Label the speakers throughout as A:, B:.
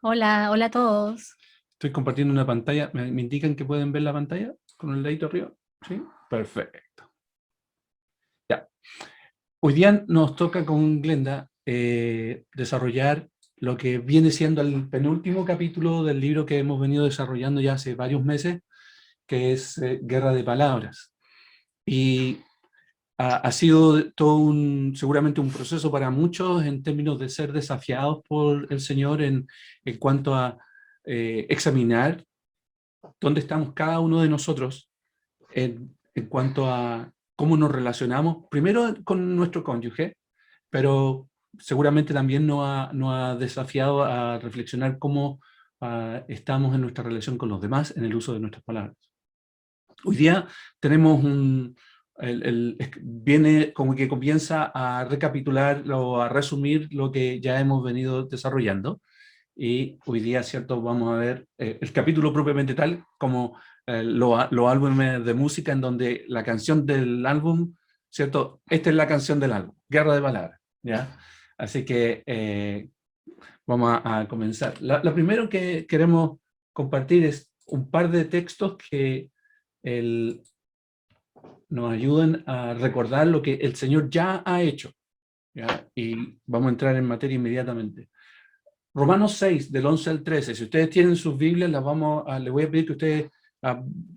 A: Hola, hola a todos.
B: Estoy compartiendo una pantalla. ¿Me indican que pueden ver la pantalla con el dedito arriba? ¿Sí? Perfecto. Ya. Hoy día nos toca con Glenda desarrollar lo que viene siendo el penúltimo capítulo del libro que hemos venido desarrollando ya hace varios meses, que es Guerra de Palabras. Y ha sido todo seguramente un proceso para muchos en términos de ser desafiados por el Señor en cuanto a examinar dónde estamos cada uno de nosotros en cuanto a cómo nos relacionamos, primero con nuestro cónyuge, pero seguramente también nos ha desafiado a reflexionar cómo estamos en nuestra relación con los demás en el uso de nuestras palabras. Hoy día tenemos viene como que comienza a recapitular o a resumir lo que ya hemos venido desarrollando. Y hoy día, ¿cierto? Vamos a ver el capítulo propiamente tal como los álbumes de música en donde la canción del álbum, ¿cierto? Esta es la canción del álbum, Guerra de Palabras, ¿ya? Así que vamos a comenzar. Lo primero que queremos compartir es un par de textos que el, nos ayudan a recordar lo que el Señor ya ha hecho, ¿ya? Y vamos a entrar en materia inmediatamente. Romanos 6, del 11 al 13. Si ustedes tienen sus Biblias, les voy a pedir que ustedes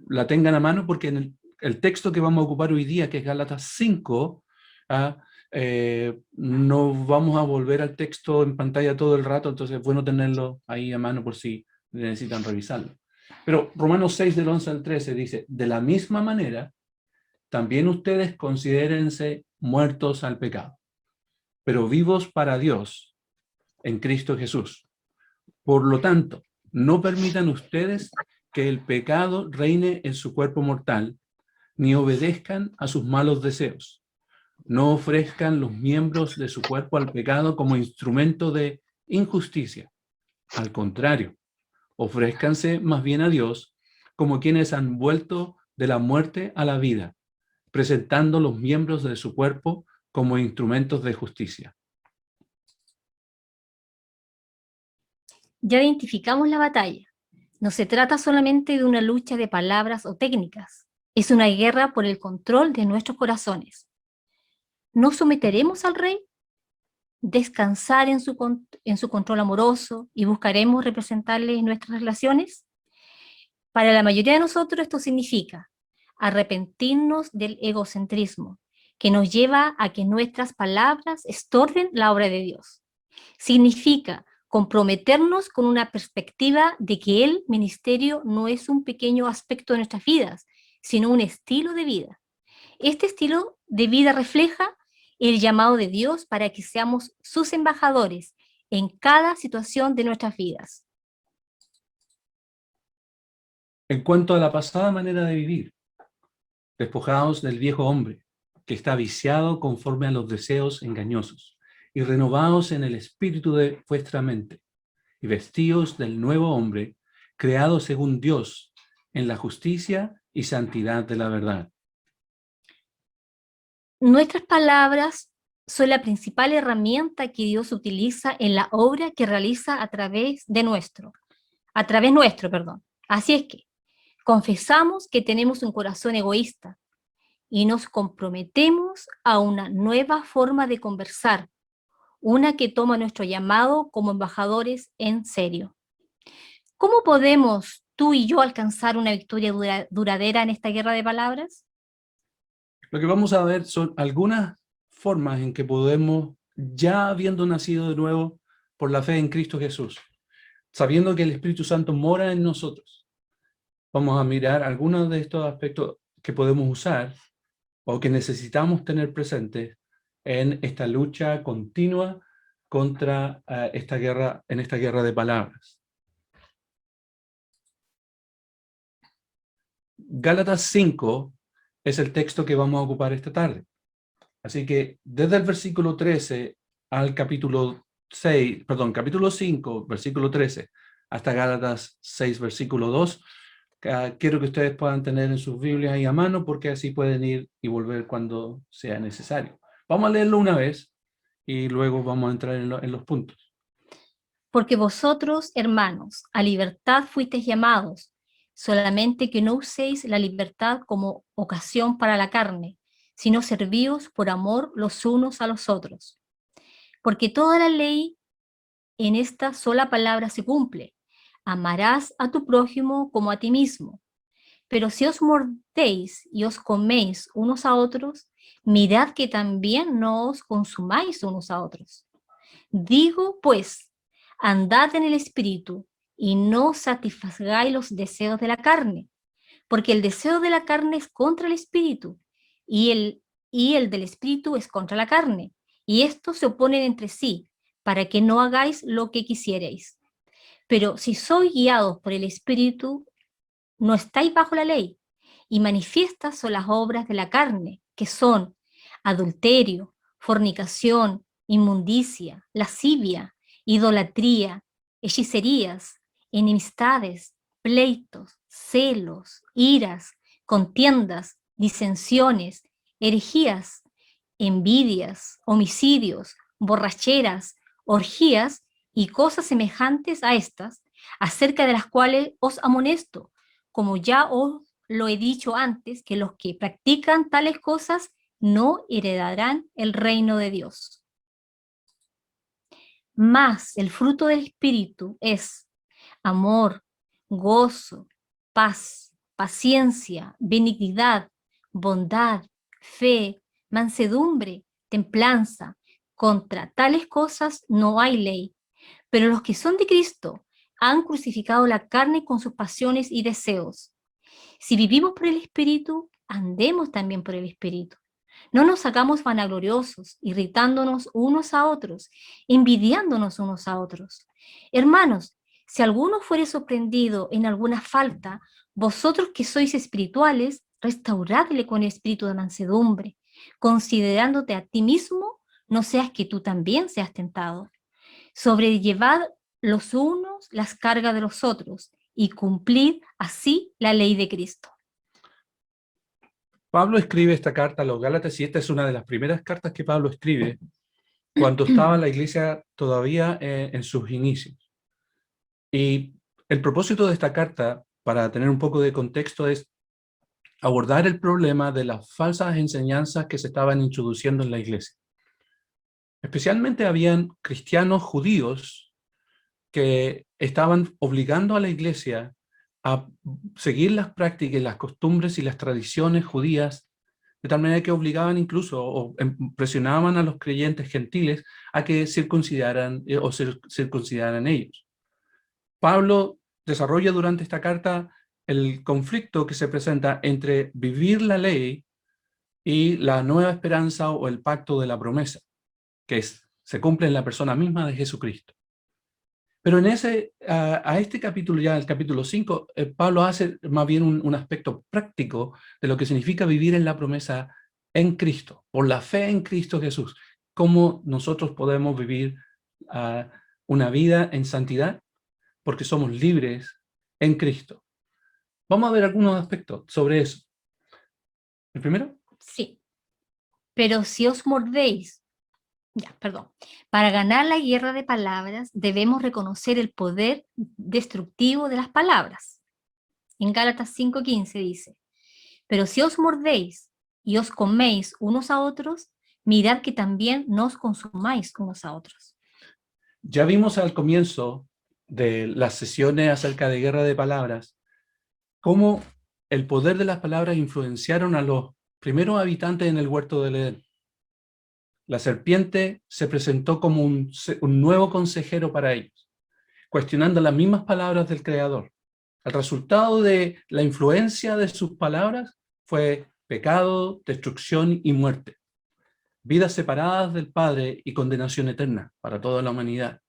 B: la tengan a mano, porque en el texto que vamos a ocupar hoy día, que es Gálatas 5, no vamos a volver al texto en pantalla todo el rato, entonces es bueno tenerlo ahí a mano por si necesitan revisarlo. Pero Romanos 6, del 11 al 13 dice, de la misma manera, también ustedes considérense muertos al pecado, pero vivos para Dios en Cristo Jesús. Por lo tanto, no permitan ustedes que el pecado reine en su cuerpo mortal, ni obedezcan a sus malos deseos. No ofrezcan los miembros de su cuerpo al pecado como instrumento de injusticia. Al contrario, ofrézcanse más bien a Dios como quienes han vuelto de la muerte a la vida, presentando los miembros de su cuerpo como instrumentos de justicia.
A: Ya identificamos la batalla. No se trata solamente de una lucha de palabras o técnicas. Es una guerra por el control de nuestros corazones. ¿Nos someteremos al rey? ¿Descansar en su control amoroso y buscaremos representarle en nuestras relaciones? Para la mayoría de nosotros esto significa arrepentirnos del egocentrismo, que nos lleva a que nuestras palabras estorben la obra de Dios. Significa comprometernos con una perspectiva de que el ministerio no es un pequeño aspecto de nuestras vidas, sino un estilo de vida. Este estilo de vida refleja el llamado de Dios para que seamos sus embajadores en cada situación de nuestras vidas.
B: En cuanto a la pasada manera de vivir, despojados del viejo hombre, que está viciado conforme a los deseos engañosos, y renovados en el espíritu de vuestra mente, y vestidos del nuevo hombre, creado según Dios, en la justicia y santidad de la verdad.
A: Nuestras palabras son la principal herramienta que Dios utiliza en la obra que realiza a través nuestro, perdón. Así es que confesamos que tenemos un corazón egoísta y nos comprometemos a una nueva forma de conversar, una que toma nuestro llamado como embajadores en serio. ¿Cómo podemos tú y yo alcanzar una victoria duradera en esta guerra de palabras?
B: Lo que vamos a ver son algunas formas en que podemos, ya habiendo nacido de nuevo por la fe en Cristo Jesús, sabiendo que el Espíritu Santo mora en nosotros, vamos a mirar algunos de estos aspectos que podemos usar o que necesitamos tener presentes en esta lucha continua contra esta guerra, en esta guerra de palabras. Gálatas 5 es el texto que vamos a ocupar esta tarde. Así que desde el versículo 13 al capítulo 5, versículo 13, hasta Gálatas 6, versículo 2, quiero que ustedes puedan tener en sus Biblias ahí a mano, porque así pueden ir y volver cuando sea necesario. Vamos a leerlo una vez y luego vamos a entrar en los puntos.
A: Porque vosotros, hermanos, a libertad fuisteis llamados, solamente que no uséis la libertad como ocasión para la carne, sino servíos por amor los unos a los otros. Porque toda la ley en esta sola palabra se cumple: amarás a tu prójimo como a ti mismo. Pero si os mordéis y os coméis unos a otros, mirad que también no os consumáis unos a otros. Digo, pues, andad en el Espíritu y no satisfagáis los deseos de la carne, porque el deseo de la carne es contra el Espíritu y el del Espíritu es contra la carne, y estos se oponen entre sí, para que no hagáis lo que quisierais. Pero si sois guiados por el Espíritu, no estáis bajo la ley, y manifiestas son las obras de la carne, que son adulterio, fornicación, inmundicia, lascivia, idolatría, hechicerías, enemistades, pleitos, celos, iras, contiendas, disensiones, herejías, envidias, homicidios, borracheras, orgías y cosas semejantes a estas, acerca de las cuales os amonesto, como ya os lo he dicho antes, que los que practican tales cosas no heredarán el reino de Dios. Mas el fruto del Espíritu es amor, gozo, paz, paciencia, benignidad, bondad, fe, mansedumbre, templanza. Contra tales cosas no hay ley. Pero los que son de Cristo han crucificado la carne con sus pasiones y deseos. Si vivimos por el Espíritu, andemos también por el Espíritu. No nos hagamos vanagloriosos, irritándonos unos a otros, envidiándonos unos a otros. Hermanos, si alguno fuere sorprendido en alguna falta, vosotros que sois espirituales, restauradle con espíritu de mansedumbre, considerándote a ti mismo, no seas que tú también seas tentado. Sobrellevad los unos las cargas de los otros y cumplid así la ley de Cristo.
B: Pablo escribe esta carta a los Gálatas y esta es una de las primeras cartas que Pablo escribe cuando estaba la iglesia todavía en sus inicios. Y el propósito de esta carta, para tener un poco de contexto, es abordar el problema de las falsas enseñanzas que se estaban introduciendo en la iglesia. Especialmente habían cristianos judíos que estaban obligando a la iglesia a seguir las prácticas, las costumbres y las tradiciones judías, de tal manera que obligaban incluso o presionaban a los creyentes gentiles a que circuncidaran o circuncidaran ellos. Pablo desarrolla durante esta carta el conflicto que se presenta entre vivir la ley y la nueva esperanza o el pacto de la promesa, que se cumple en la persona misma de Jesucristo. Pero a este capítulo, ya el capítulo 5, Pablo hace más bien un aspecto práctico de lo que significa vivir en la promesa en Cristo, por la fe en Cristo Jesús. Cómo nosotros podemos vivir una vida en santidad, porque somos libres en Cristo. Vamos a ver algunos aspectos sobre eso. ¿El primero?
A: Sí. Pero si os mordéis, para ganar la guerra de palabras debemos reconocer el poder destructivo de las palabras. En Gálatas 5:15 dice, pero si os mordéis y os coméis unos a otros, mirad que también no os consumáis unos a otros.
B: Ya vimos al comienzo de las sesiones acerca de guerra de palabras, cómo el poder de las palabras influenciaron a los primeros habitantes en el huerto del Edén. La serpiente se presentó como un nuevo consejero para ellos, cuestionando las mismas palabras del Creador. El resultado de la influencia de sus palabras fue pecado, destrucción y muerte. Vidas separadas del Padre y condenación eterna para toda la humanidad.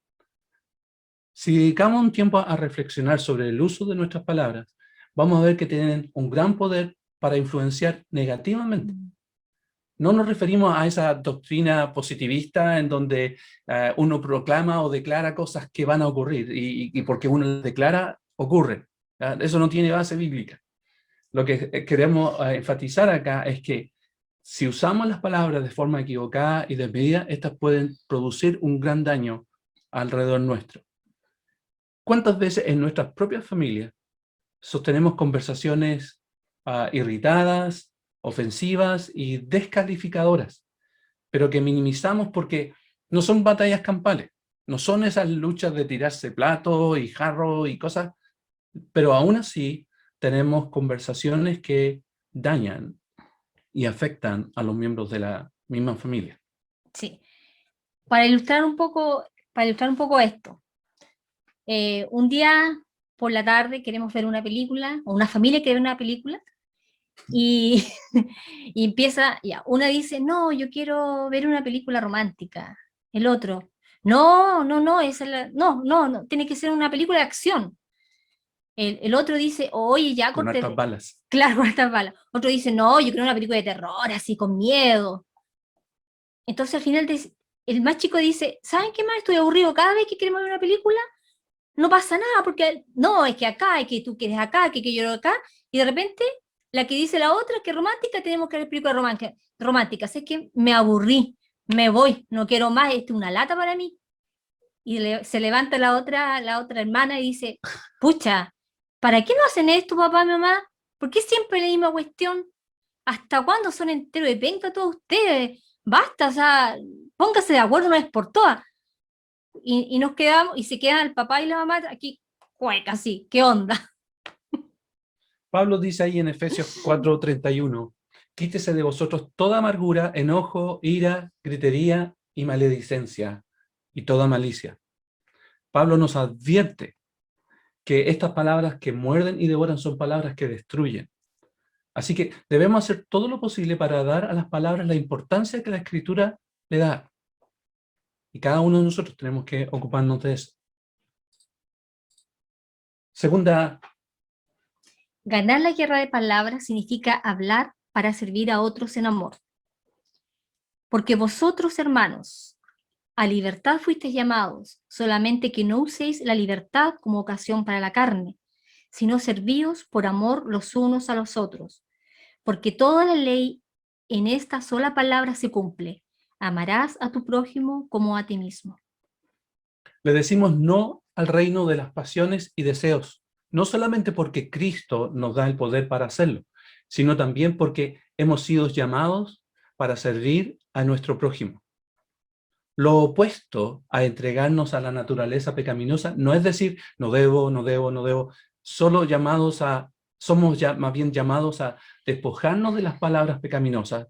B: Si dedicamos un tiempo a reflexionar sobre el uso de nuestras palabras, vamos a ver que tienen un gran poder para influenciar negativamente. No nos referimos a esa doctrina positivista en donde uno proclama o declara cosas que van a ocurrir y porque uno declara, ocurre. Eso no tiene base bíblica. Lo que queremos enfatizar acá es que si usamos las palabras de forma equivocada y desmedida, estas pueden producir un gran daño alrededor nuestro. ¿Cuántas veces en nuestras propias familias sostenemos conversaciones irritadas, ofensivas y descalificadoras, pero que minimizamos porque no son batallas campales, no son esas luchas de tirarse platos y jarros y cosas, pero aún así tenemos conversaciones que dañan y afectan a los miembros de la misma familia?
A: Sí. Para ilustrar un poco, esto, un día por la tarde queremos ver una película, o una familia quiere ver una película, y, y empieza, ya, una dice, no, yo quiero ver una película romántica. El otro, no, no, no, no, no, no, tiene que ser una película de acción. El otro dice, oye, ya
B: Con hartas
A: corté,
B: balas.
A: claro, con estas balas. Otro dice, no, yo quiero una película de terror, así con miedo. Entonces al final el más chico dice, ¿saben qué más? Estoy aburrido. Cada vez que queremos ver una película, no pasa nada, porque no, es que acá, es que tú quieres acá, que yo acá, y de repente la que dice la otra, que es romántica, tenemos que ver películas románticas. Es que me aburrí, me voy, no quiero más, esto es una lata para mí. Y se levanta la otra hermana y dice, pucha, ¿para qué no hacen esto, papá y mamá? ¿Por qué siempre la misma cuestión? ¿Hasta cuándo son enteros de penca todos ustedes? Basta, o sea, póngase de acuerdo una vez por todas. Y nos quedamos, y se quedan el papá y la mamá aquí, cueca, así, ¿qué onda?
B: Pablo dice ahí en Efesios 4:31, quítese de vosotros toda amargura, enojo, ira, gritería y maledicencia y toda malicia. Pablo nos advierte que estas palabras que muerden y devoran son palabras que destruyen. Así que debemos hacer todo lo posible para dar a las palabras la importancia que la Escritura le da. Y cada uno de nosotros tenemos que ocuparnos de eso. Segunda,
A: Ganar la guerra de palabras significa hablar para servir a otros en amor. Porque vosotros, hermanos, a libertad fuisteis llamados, solamente que no uséis la libertad como ocasión para la carne, sino servíos por amor los unos a los otros. Porque toda la ley en esta sola palabra se cumple. Amarás a tu prójimo como a ti mismo.
B: le decimos no al reino de las pasiones y deseos, no solamente porque Cristo nos da el poder para hacerlo, sino también porque hemos sido llamados para servir a nuestro prójimo. Lo opuesto a entregarnos a la naturaleza pecaminosa no es decir, no debo, no debo, no debo, somos ya más bien llamados a despojarnos de las palabras pecaminosas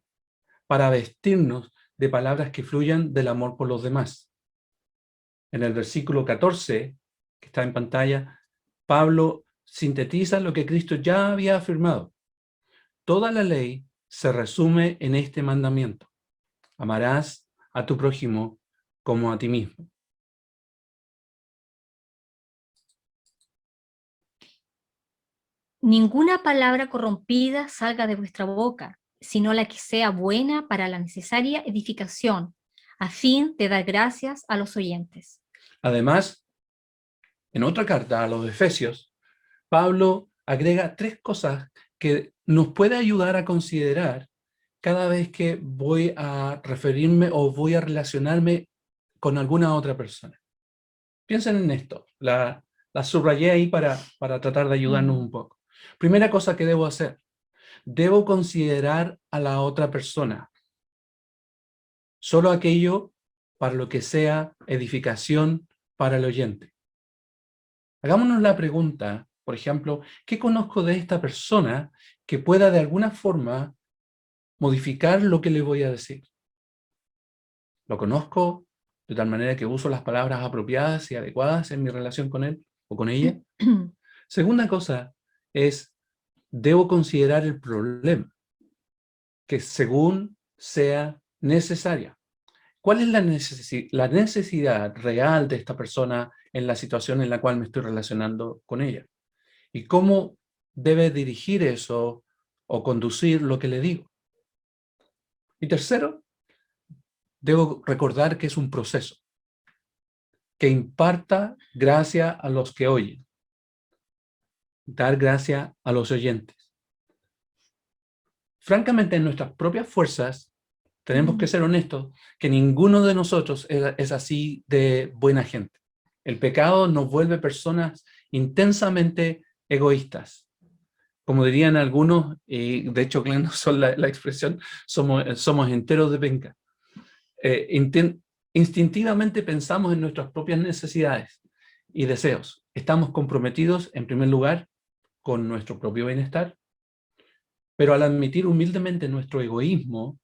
B: para vestirnos de palabras que fluyan del amor por los demás. En el versículo 14, que está en pantalla, Pablo sintetiza lo que Cristo ya había afirmado. Toda la ley se resume en este mandamiento: amarás a tu prójimo como a ti mismo.
A: Ninguna palabra corrompida salga de vuestra boca, sino la que sea buena para la necesaria edificación, a fin de dar gracias a los oyentes.
B: Además, en otra carta a los Efesios, Pablo agrega 3 cosas que nos puede ayudar a considerar cada vez que voy a referirme o voy a relacionarme con alguna otra persona. Piensen en esto, la subrayé ahí para tratar de ayudarnos un poco. Primera cosa que debo hacer, debo considerar a la otra persona. Solo aquello para lo que sea edificación para el oyente. Hagámonos la pregunta, por ejemplo, ¿qué conozco de esta persona que pueda de alguna forma modificar lo que le voy a decir? ¿Lo conozco de tal manera que uso las palabras apropiadas y adecuadas en mi relación con él o con ella? Segunda cosa es, debo considerar el problema, que según sea necesaria. ¿Cuál es la necesidad real de esta persona en la situación en la cual me estoy relacionando con ella? ¿Y cómo debe dirigir eso o conducir lo que le digo? Y tercero, debo recordar que es un proceso que imparta gracia a los que oyen, dar gracia a los oyentes. Francamente, en nuestras propias fuerzas, tenemos que ser honestos, que ninguno de nosotros es así de buena gente. El pecado nos vuelve personas intensamente egoístas. Como dirían algunos, y de hecho Glenn usó la expresión, somos enteros de penca. Instintivamente pensamos en nuestras propias necesidades y deseos. Estamos comprometidos, en primer lugar, con nuestro propio bienestar, pero al admitir humildemente nuestro egoísmo,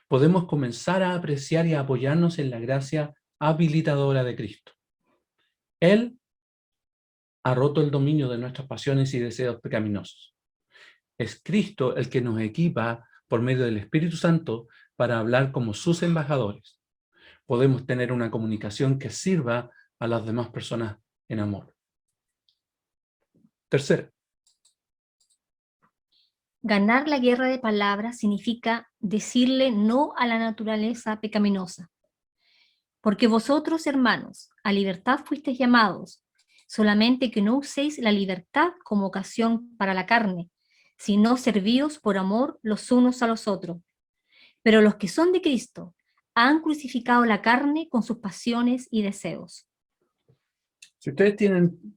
B: podemos comenzar a apreciar y a apoyarnos en la gracia habilitadora de Cristo. Él ha roto el dominio de nuestras pasiones y deseos pecaminosos. Es Cristo el que nos equipa por medio del Espíritu Santo para hablar como sus embajadores. Podemos tener una comunicación que sirva a las demás personas en amor. Tercero,
A: Ganar la guerra de palabras significa decirle no a la naturaleza pecaminosa. Porque vosotros, hermanos, a libertad fuisteis llamados, solamente que no uséis la libertad como ocasión para la carne, sino servíos por amor los unos a los otros. Pero los que son de Cristo han crucificado la carne con sus pasiones y deseos.
B: si ustedes tienen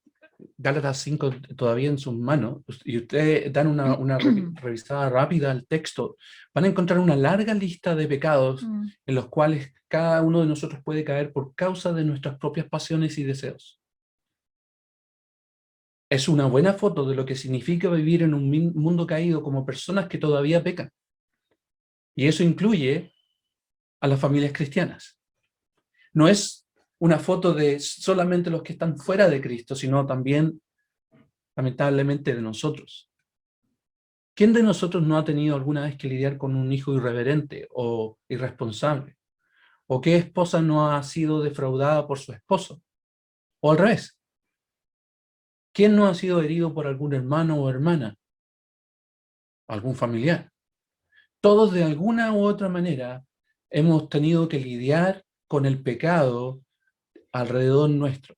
B: Gálatas 5 todavía en sus manos y ustedes dan una revisada rápida al texto, van a encontrar una larga lista de pecados en los cuales cada uno de nosotros puede caer por causa de nuestras propias pasiones y deseos. Es una buena foto de lo que significa vivir en un mundo caído como personas que todavía pecan. Y eso incluye a las familias cristianas. No es una foto de solamente los que están fuera de Cristo, sino también, lamentablemente, de nosotros. ¿Quién de nosotros no ha tenido alguna vez que lidiar con un hijo irreverente o irresponsable? ¿O qué esposa no ha sido defraudada por su esposo? O al revés. ¿Quién no ha sido herido por algún hermano o hermana? ¿Algún familiar? Todos de alguna u otra manera hemos tenido que lidiar con el pecado alrededor nuestro,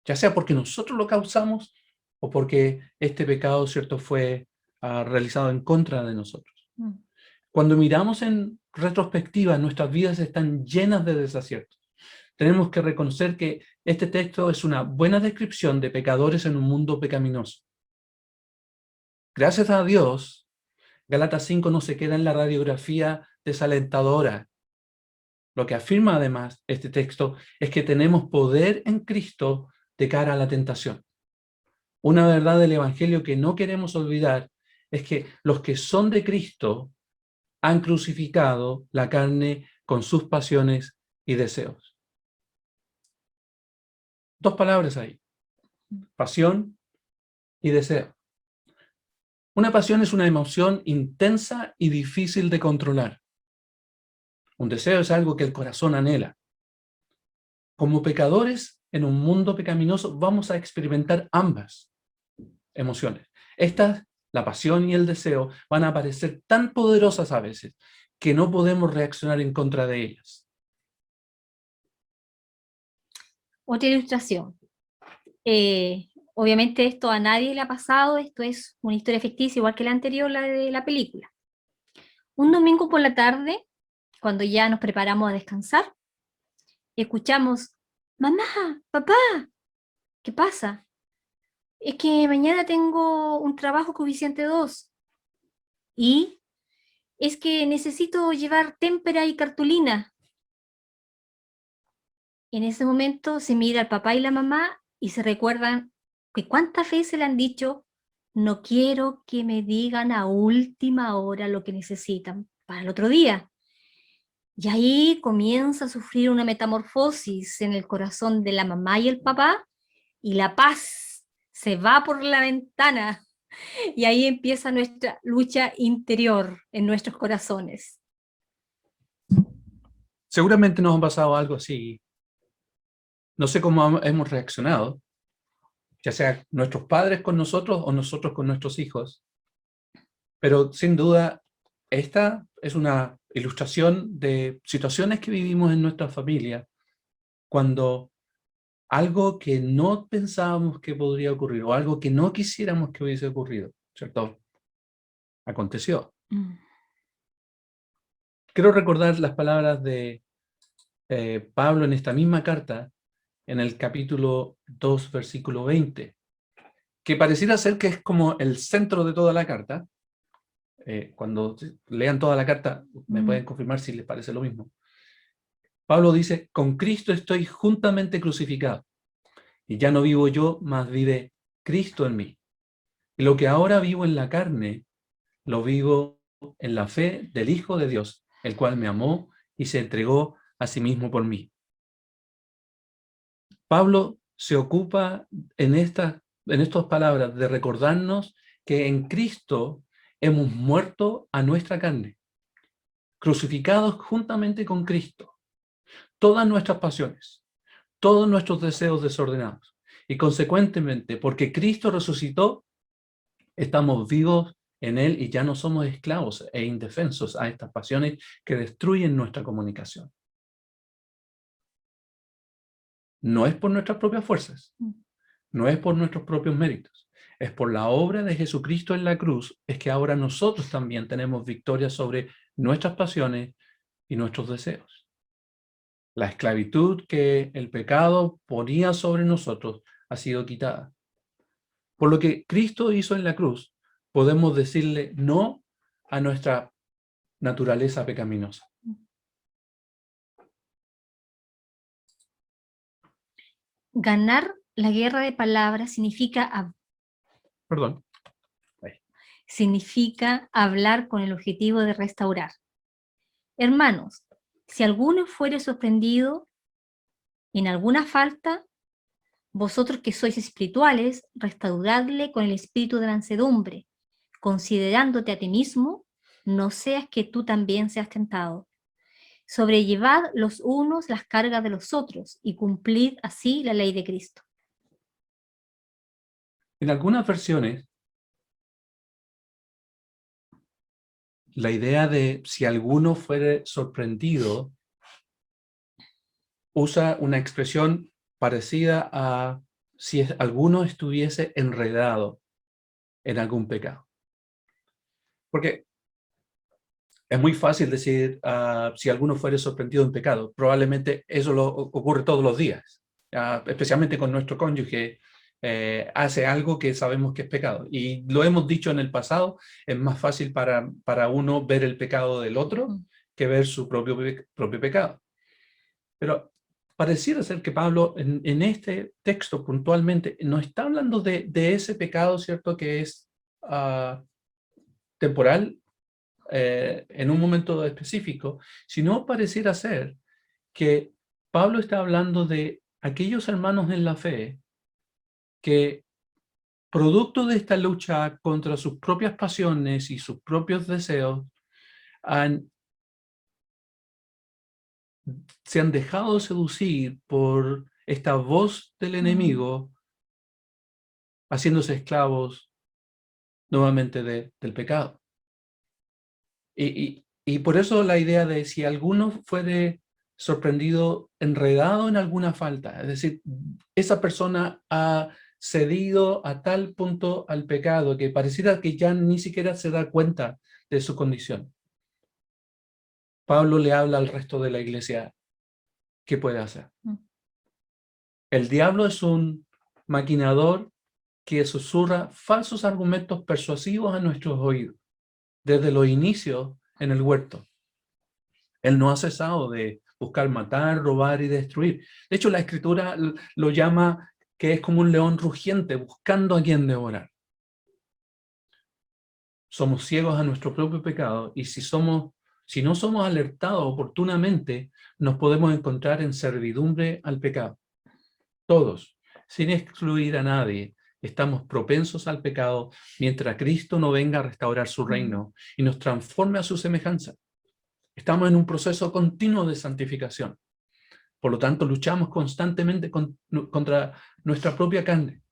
B: ya sea porque nosotros lo causamos o porque este pecado, cierto, fue realizado en contra de nosotros. Cuando miramos en retrospectiva, nuestras vidas están llenas de desaciertos. Tenemos que reconocer que este texto es una buena descripción de pecadores en un mundo pecaminoso. Gracias a Dios, Gálatas 5 no se queda en la radiografía desalentadora. Lo que afirma además este texto es que tenemos poder en Cristo de cara a la tentación. Una verdad del Evangelio que no queremos olvidar es que los que son de Cristo han crucificado la carne con sus pasiones y deseos. Dos palabras ahí: pasión y deseo. Una pasión es una emoción intensa y difícil de controlar. Un deseo es algo que el corazón anhela. Como pecadores en un mundo pecaminoso vamos a experimentar ambas emociones. Estas, la pasión y el deseo, van a parecer tan poderosas a veces que no podemos reaccionar en contra de ellas.
A: Otra ilustración. Obviamente esto a nadie le ha pasado, esto es una historia ficticia, igual que la anterior, la de la película. Un domingo por la tarde, cuando ya nos preparamos a descansar, escuchamos: mamá, papá, ¿qué pasa? Es que mañana tengo un trabajo coeficiente 2 y es que necesito llevar témpera y cartulina. En ese momento se mira al papá y la mamá y se recuerdan que cuántas veces le han dicho: no quiero que me digan a última hora lo que necesitan para el otro día. Y ahí comienza a sufrir una metamorfosis en el corazón de la mamá y el papá, y la paz se va por la ventana. Y ahí empieza nuestra lucha interior en nuestros corazones.
B: Seguramente nos ha pasado algo así. No sé cómo hemos reaccionado, ya sea nuestros padres con nosotros o nosotros con nuestros hijos, pero sin duda esta es una ilustración de situaciones que vivimos en nuestra familia cuando algo que no pensábamos que podría ocurrir o algo que no quisiéramos que hubiese ocurrido, ¿cierto? Aconteció. Quiero recordar las palabras de Pablo en esta misma carta, en el capítulo 2, versículo 20, que pareciera ser que es como el centro de toda la carta. Cuando lean toda la carta, me pueden confirmar si les parece lo mismo. Pablo dice, con Cristo estoy juntamente crucificado, y ya no vivo yo, mas vive Cristo en mí. Y lo que ahora vivo en la carne, lo vivo en la fe del Hijo de Dios, el cual me amó y se entregó a sí mismo por mí. Pablo se ocupa en estas palabras de recordarnos que en Cristo hemos muerto a nuestra carne, crucificados juntamente con Cristo, todas nuestras pasiones, todos nuestros deseos desordenados. Y consecuentemente, porque Cristo resucitó, estamos vivos en Él y ya no somos esclavos e indefensos a estas pasiones que destruyen nuestra comunicación. No es por nuestras propias fuerzas, no es por nuestros propios méritos, es por la obra de Jesucristo en la cruz, es que ahora nosotros también tenemos victoria sobre nuestras pasiones y nuestros deseos. La esclavitud que el pecado ponía sobre nosotros ha sido quitada. Por lo que Cristo hizo en la cruz, podemos decirle no a nuestra naturaleza pecaminosa.
A: Ganar la guerra de palabras
B: Perdón.
A: significa hablar con el objetivo de restaurar. Hermanos, si alguno fuere sorprendido en alguna falta, vosotros que sois espirituales, restauradle con el espíritu de mansedumbre, considerándote a ti mismo, no seas que tú también seas tentado. Sobrellevad los unos las cargas de los otros y cumplid así la ley de Cristo.
B: En algunas versiones, la idea de si alguno fuere sorprendido usa una expresión parecida a si alguno estuviese enredado en algún pecado. Porque es muy fácil decir si alguno fuere sorprendido en pecado. Probablemente eso ocurre todos los días, especialmente con nuestro cónyuge. Hace algo que sabemos que es pecado. Y lo hemos dicho en el pasado, es más fácil para uno ver el pecado del otro que ver su propio pecado. Pero pareciera ser que Pablo en este texto puntualmente no está hablando de ese pecado, ¿cierto? Que es temporal en un momento específico, sino pareciera ser que Pablo está hablando de aquellos hermanos en la fe que, producto de esta lucha contra sus propias pasiones y sus propios deseos, se han dejado seducir por esta voz del enemigo, haciéndose esclavos nuevamente del pecado. Y por eso la idea de si alguno fuere sorprendido, enredado en alguna falta, es decir, esa persona ha cedido a tal punto al pecado que pareciera que ya ni siquiera se da cuenta de su condición. Pablo le habla al resto de la iglesia, ¿qué puede hacer? El diablo es un maquinador que susurra falsos argumentos persuasivos a nuestros oídos, desde los inicios en el huerto. Él no ha cesado de buscar matar, robar y destruir. De hecho, la Escritura lo llama que es como un león rugiente buscando a quien devorar. Somos ciegos a nuestro propio pecado y si no somos alertados oportunamente, nos podemos encontrar en servidumbre al pecado. Todos, sin excluir a nadie, estamos propensos al pecado mientras Cristo no venga a restaurar su reino y nos transforme a su semejanza. Estamos en un proceso continuo de santificación. Por lo tanto, luchamos constantemente contra nuestra propia carne.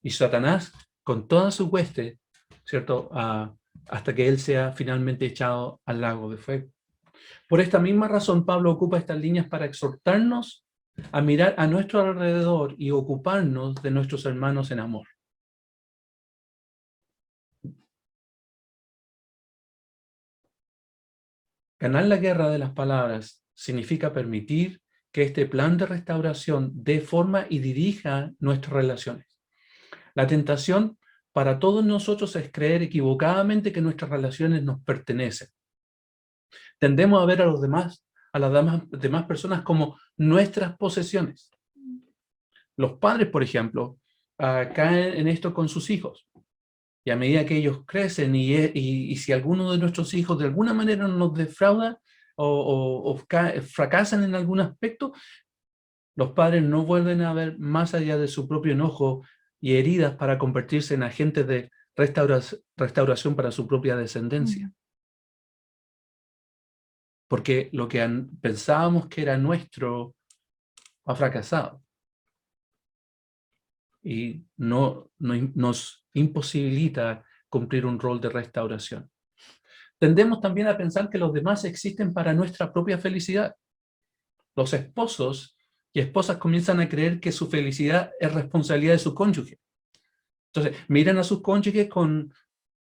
B: Y Satanás, con toda su hueste, ¿cierto? Hasta que él sea finalmente echado al lago de fuego. Por esta misma razón, Pablo ocupa estas líneas para exhortarnos a mirar a nuestro alrededor y ocuparnos de nuestros hermanos en amor. Ganar la guerra de las palabras significa permitir que este plan de restauración dé forma y dirija nuestras relaciones. La tentación para todos nosotros es creer equivocadamente que nuestras relaciones nos pertenecen. Tendemos a ver a los demás, a las demás personas como nuestras posesiones. Los padres, por ejemplo, caen en esto con sus hijos. Y a medida que ellos crecen y si alguno de nuestros hijos de alguna manera nos defrauda o fracasan en algún aspecto, los padres no vuelven a ver más allá de su propio enojo y heridas para convertirse en agentes de restauración para su propia descendencia. Porque lo que pensábamos que era nuestro ha fracasado. Y nos imposibilita cumplir un rol de restauración. Tendemos también a pensar que los demás existen para nuestra propia felicidad. Los esposos y esposas comienzan a creer que su felicidad es responsabilidad de su cónyuge. Entonces, miran a sus cónyuges con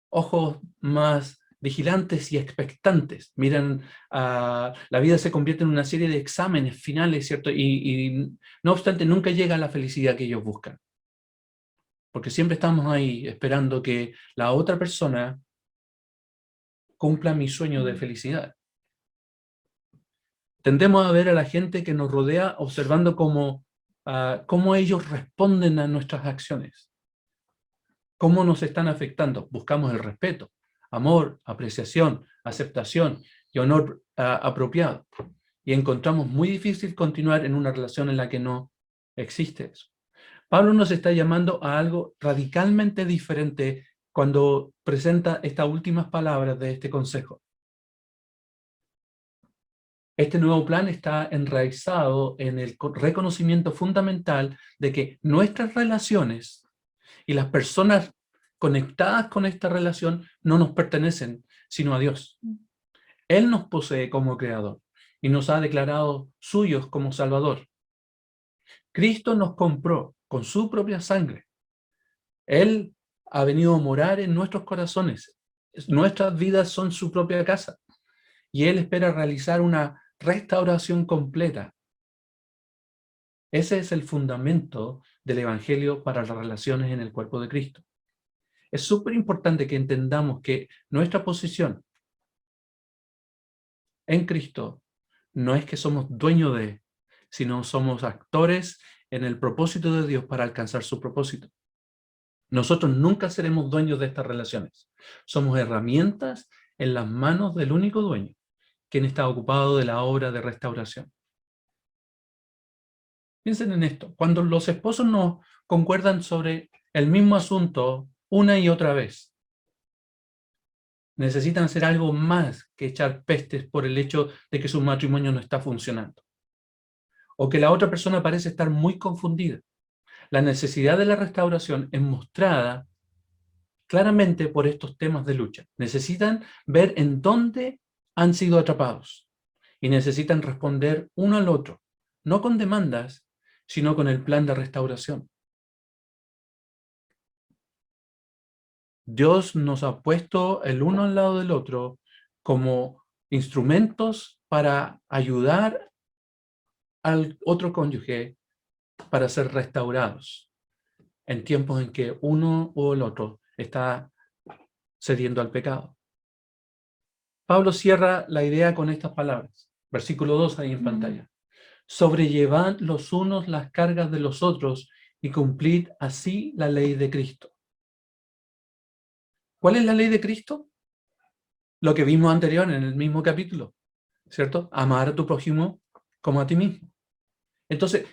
B: ojos más vigilantes y expectantes. Miran, la vida se convierte en una serie de exámenes finales, ¿cierto? Y no obstante, nunca llega a la felicidad que ellos buscan. Porque siempre estamos ahí esperando que la otra persona cumpla mi sueño de felicidad. Tendemos a ver a la gente que nos rodea observando cómo ellos responden a nuestras acciones. Cómo nos están afectando. Buscamos el respeto, amor, apreciación, aceptación y honor apropiado. Y encontramos muy difícil continuar en una relación en la que no existe eso. Pablo nos está llamando a algo radicalmente diferente cuando presenta estas últimas palabras de este consejo. Este nuevo plan está enraizado en el reconocimiento fundamental de que nuestras relaciones y las personas conectadas con esta relación no nos pertenecen, sino a Dios. Él nos posee como creador y nos ha declarado suyos como Salvador. Cristo nos compró con su propia sangre. Él ha venido a morar en nuestros corazones. Nuestras vidas son su propia casa. Y Él espera realizar una restauración completa. Ese es el fundamento del Evangelio para las relaciones en el cuerpo de Cristo. Es súper importante que entendamos que nuestra posición en Cristo no es que somos dueños de, sino somos actores en el propósito de Dios para alcanzar su propósito. Nosotros nunca seremos dueños de estas relaciones. Somos herramientas en las manos del único dueño, quien está ocupado de la obra de restauración. Piensen en esto. Cuando los esposos no concuerdan sobre el mismo asunto una y otra vez, necesitan hacer algo más que echar pestes por el hecho de que su matrimonio no está funcionando. O que la otra persona parece estar muy confundida. La necesidad de la restauración es mostrada claramente por estos temas de lucha. Necesitan ver en dónde han sido atrapados y necesitan responder uno al otro, no con demandas, sino con el plan de restauración. Dios nos ha puesto el uno al lado del otro como instrumentos para ayudar al otro cónyuge para ser restaurados en tiempos en que uno o el otro está cediendo al pecado. Pablo cierra la idea con estas palabras. Versículo 2 ahí en pantalla. Sobrellevad los unos las cargas de los otros y cumplid así la ley de Cristo. ¿Cuál es la ley de Cristo? Lo que vimos anterior en el mismo capítulo, ¿cierto? Amar a tu prójimo como a ti mismo. Entonces,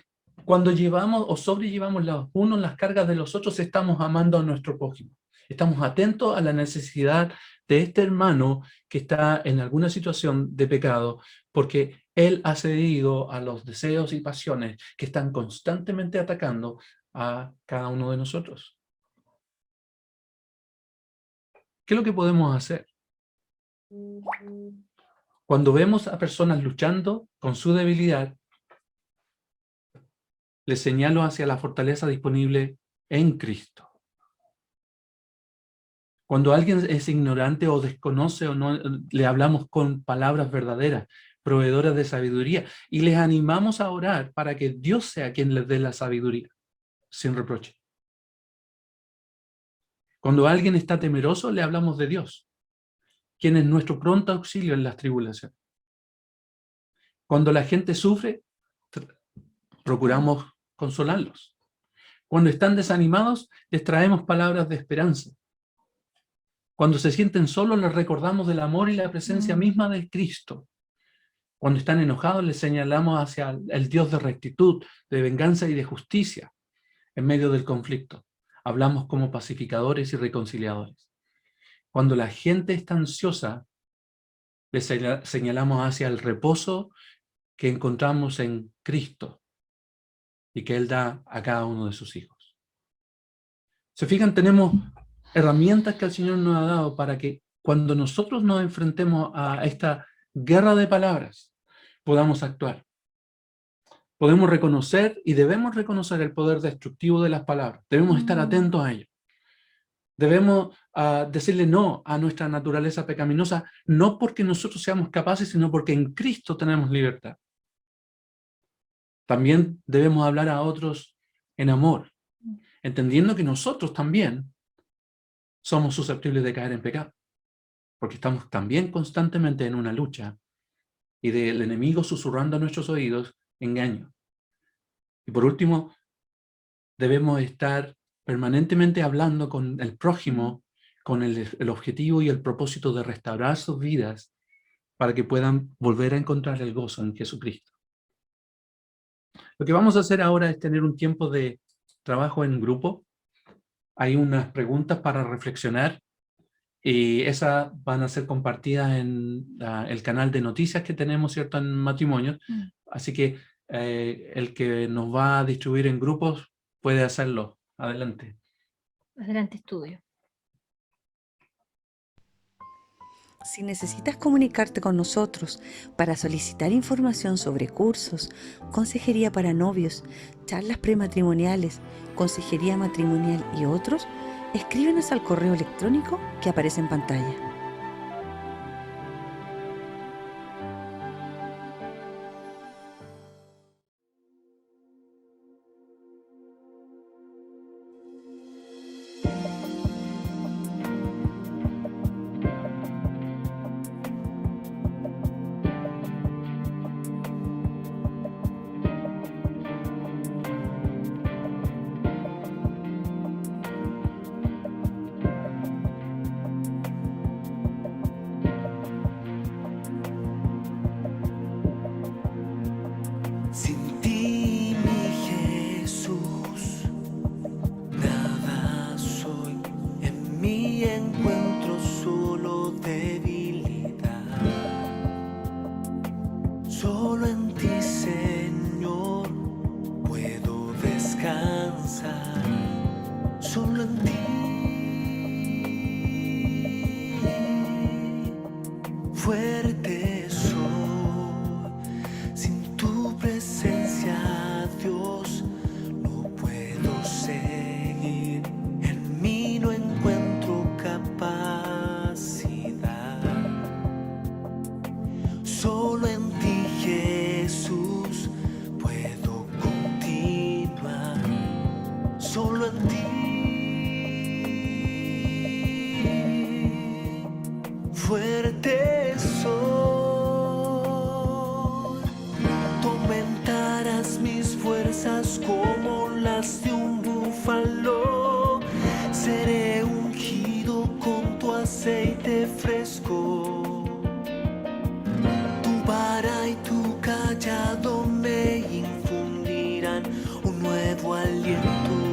B: cuando llevamos o sobrellevamos los unos las cargas de los otros, estamos amando a nuestro prójimo. Estamos atentos a la necesidad de este hermano que está en alguna situación de pecado, porque él ha cedido a los deseos y pasiones que están constantemente atacando a cada uno de nosotros. ¿Qué es lo que podemos hacer? Cuando vemos a personas luchando con su debilidad, les señalo hacia la fortaleza disponible en Cristo. Cuando alguien es ignorante o desconoce o no, le hablamos con palabras verdaderas. proveedora de sabiduría. Y les animamos a orar para que Dios sea quien les dé la sabiduría, sin reproche. Cuando alguien está temeroso, le hablamos de Dios, quien es nuestro pronto auxilio en las tribulaciones. Cuando la gente sufre, procuramos consolarlos. Cuando están desanimados, les traemos palabras de esperanza. Cuando se sienten solos, les recordamos del amor y la presencia misma de Cristo. Cuando están enojados, les señalamos hacia el Dios de rectitud, de venganza y de justicia en medio del conflicto. Hablamos como pacificadores y reconciliadores. Cuando la gente está ansiosa, les señalamos hacia el reposo que encontramos en Cristo y que Él da a cada uno de sus hijos. Se fijan, tenemos herramientas que el Señor nos ha dado para que cuando nosotros nos enfrentemos a esta guerra de palabras, podamos actuar. Podemos reconocer y debemos reconocer el poder destructivo de las palabras. Debemos estar atentos a ello. Debemos decirle no a nuestra naturaleza pecaminosa, no porque nosotros seamos capaces, sino porque en Cristo tenemos libertad. También debemos hablar a otros en amor, entendiendo que nosotros también somos susceptibles de caer en pecado, porque estamos también constantemente en una lucha y del enemigo susurrando a nuestros oídos engaño. Y por último, debemos estar permanentemente hablando con el prójimo con el objetivo y el propósito de restaurar sus vidas para que puedan volver a encontrar el gozo en Jesucristo. Lo que vamos a hacer ahora es tener un tiempo de trabajo en grupo. Hay unas preguntas para reflexionar y esas van a ser compartidas en el canal de noticias que tenemos, ¿cierto?, en Matrimonios. Así que el que nos va a distribuir en grupos puede hacerlo. Adelante.
A: Adelante, estudio.
C: Si necesitas comunicarte con nosotros para solicitar información sobre cursos, consejería para novios, charlas prematrimoniales, consejería matrimonial y otros, escríbenos al correo electrónico que aparece en pantalla.
D: Sin ti, mi Jesús, nada soy. En mí encuentro solo debilidad. Solo en ti, Señor, puedo descansar. Solo en ti. Fuerte soy. Sin tu presencia, Dios, no puedo seguir. En mí no encuentro capacidad. Solo en ti, Jesús, puedo continuar. Solo en ti. Fuerte soy. Tú aumentarás mis fuerzas como las de un búfalo. Seré ungido con tu aceite fresco. Tu vara y tu callado me infundirán un nuevo aliento.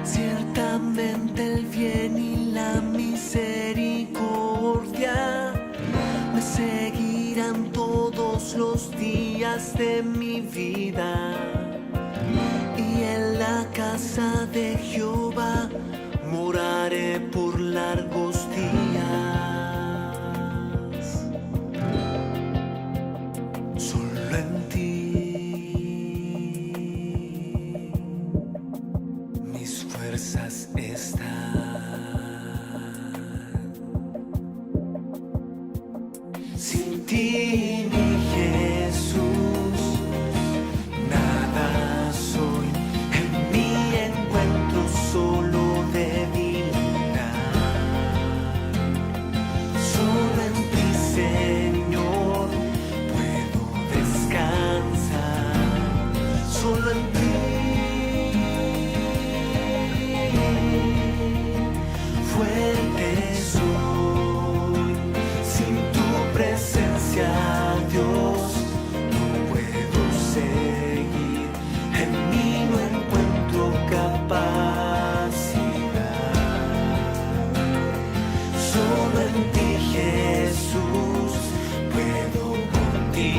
D: Ciertamente el bien y la misericordia me seguirán todos los días de mi vida, y en la casa de Jehová moraré por largos días. Solo en ti mis fuerzas están.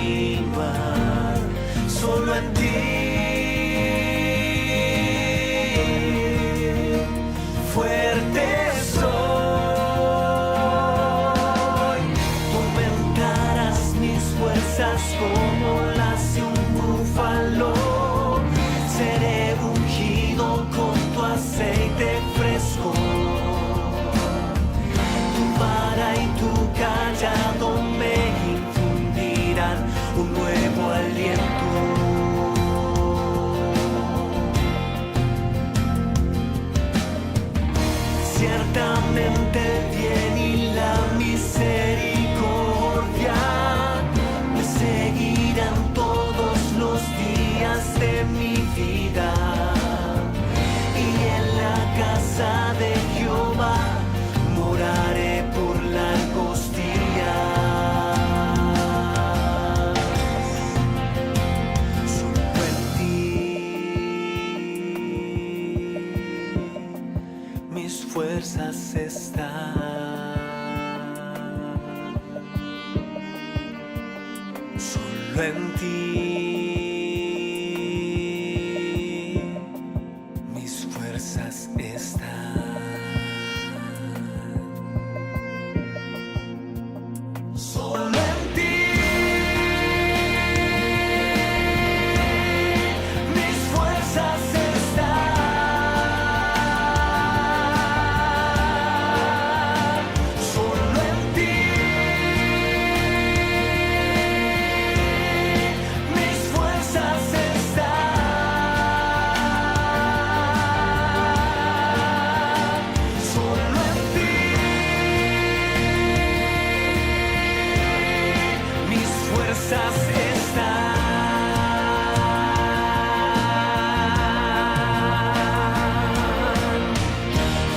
D: continuar solo en ti. Fuerte soy, aumentarás mis fuerzas como las de un búfalo. Seré ungido con tu aceite fresco. Tu vara y tu callado me infundirán un nuevo aliento. Ciertamente el bien y la misericordia me seguirán todos los días de mi vida, y en la casa de Jehová moraré por largos días. Solo en ti mis fuerzas están. Solo en ti mis fuerzas están. Solo en ti mis fuerzas están. Solo en ti mis fuerzas están. Solo en ti mis fuerzas están.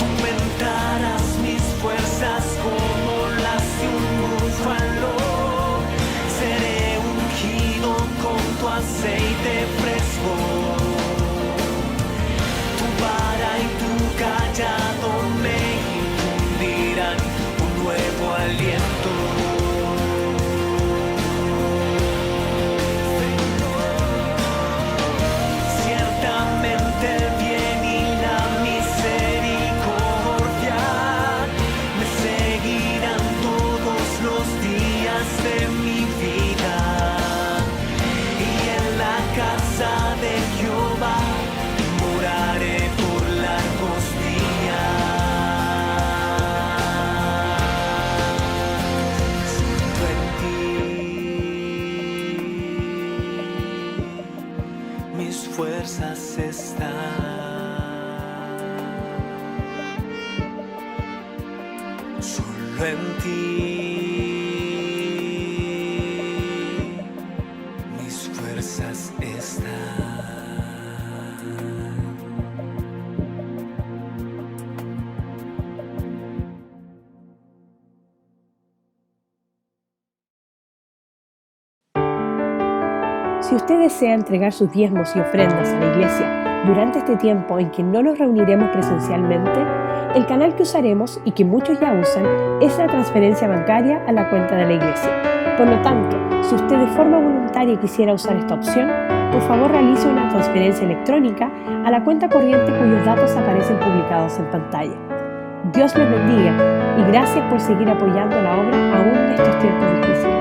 D: Aumentarás mis fuerzas como las de un búfalo. Seré ungido con tu aceite fresco. Tu vara y tu callado me infundirán un nuevo aliento. Ciertamente el bien y la misericordia me seguirán todos los días de mi vida, y en la casa de Jehová moraré por largos días. Solo en ti mis fuerzas están. Solo en ti mis fuerzas están.
E: Si usted desea entregar sus diezmos y ofrendas a la iglesia durante este tiempo en que no nos reuniremos presencialmente, el canal que usaremos y que muchos ya usan es la transferencia bancaria a la cuenta de la iglesia. Por lo tanto, si usted de forma voluntaria quisiera usar esta opción, por favor realice una transferencia electrónica a la cuenta corriente cuyos datos aparecen publicados en pantalla. Dios les bendiga y gracias por seguir apoyando la obra aún en estos tiempos difíciles.